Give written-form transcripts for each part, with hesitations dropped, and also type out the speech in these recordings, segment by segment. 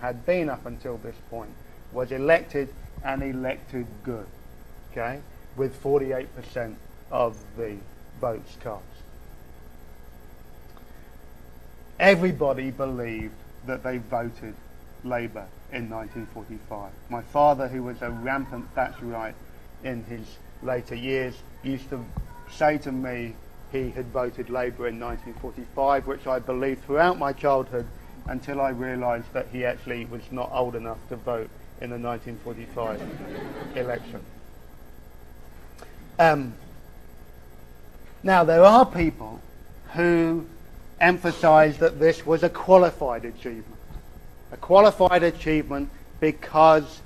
had been up until this point, was elected and elected good, okay, with 48% of the votes cast. Everybody believed that they voted Labour in 1945. My father, who was a rampant Thatcherite in his later years, used to say to me he had voted Labour in 1945, which I believed throughout my childhood until I realised that he actually was not old enough to vote in the 1945 election. Now, there are people who emphasise that this was a qualified achievement. A qualified achievement because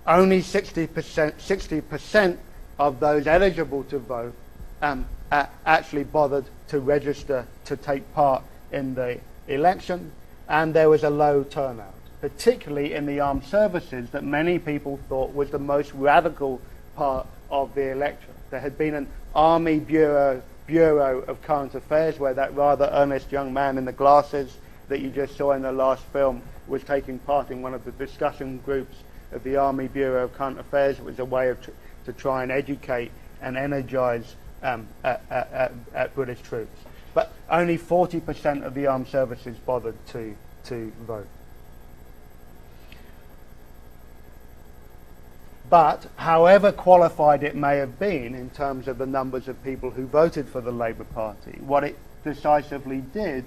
only 60% of those eligible to vote actually bothered to register to take part in the election, and there was a low turnout, particularly in the armed services that many people thought was the most radical part of the election. There had been an Army Bureau of Current Affairs where that rather earnest young man in the glasses that you just saw in the last film was taking part in one of the discussion groups of the Army Bureau of Current Affairs. It was a way to try and educate and energise British troops. But only 40% of the armed services bothered to vote. But however qualified it may have been in terms of the numbers of people who voted for the Labour Party, what it decisively did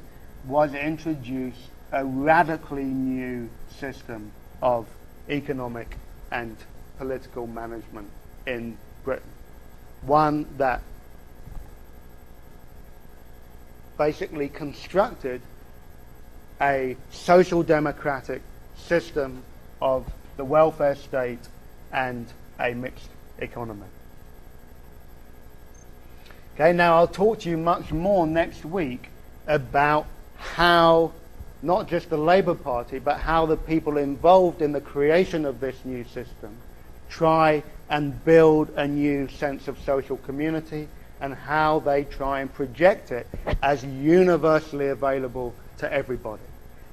was introduce a radically new system of economic and political management in Britain. One that basically constructed a social democratic system of the welfare state and a mixed economy. Okay, now I'll talk to you much more next week about how not just the Labour Party, but how the people involved in the creation of this new system try and build a new sense of social community, and how they try and project it as universally available to everybody.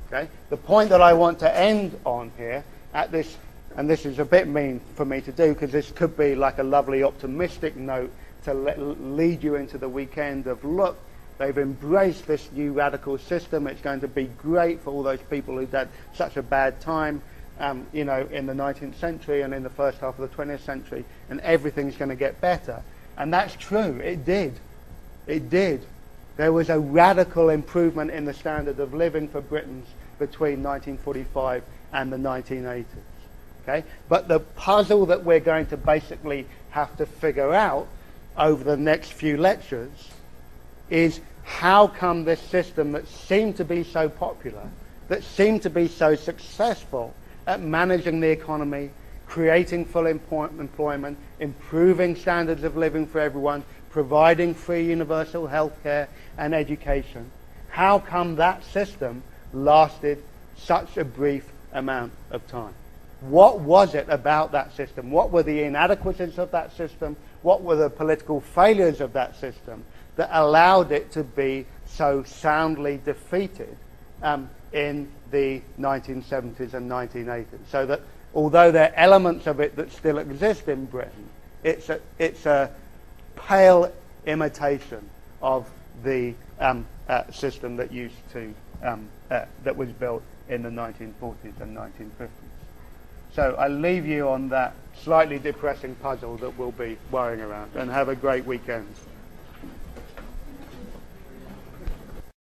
Okay? The point that I want to end on here at this, and this is a bit mean for me to do because this could be like a lovely optimistic note to lead you into the weekend of, look, they've embraced this new radical system. It's going to be great for all those people who've had such a bad time, in the 19th century and in the first half of the 20th century, and everything's going to get better. And that's true. It did. It did. There was a radical improvement in the standard of living for Britons between 1945 and the 1980s. Okay? But the puzzle that we're going to basically have to figure out over the next few lectures is how come this system that seemed to be so popular, that seemed to be so successful at managing the economy, creating full employment, improving standards of living for everyone, providing free universal health care and education, how come that system lasted such a brief amount of time? What was it about that system? What were the inadequacies of that system? What were the political failures of that system that allowed it to be so soundly defeated in the 1970s and 1980s? So that although there are elements of it that still exist in Britain, it's a pale imitation of the system that that was built in the 1940s and 1950s. So I leave you on that slightly depressing puzzle that we'll be worrying around, and have a great weekend.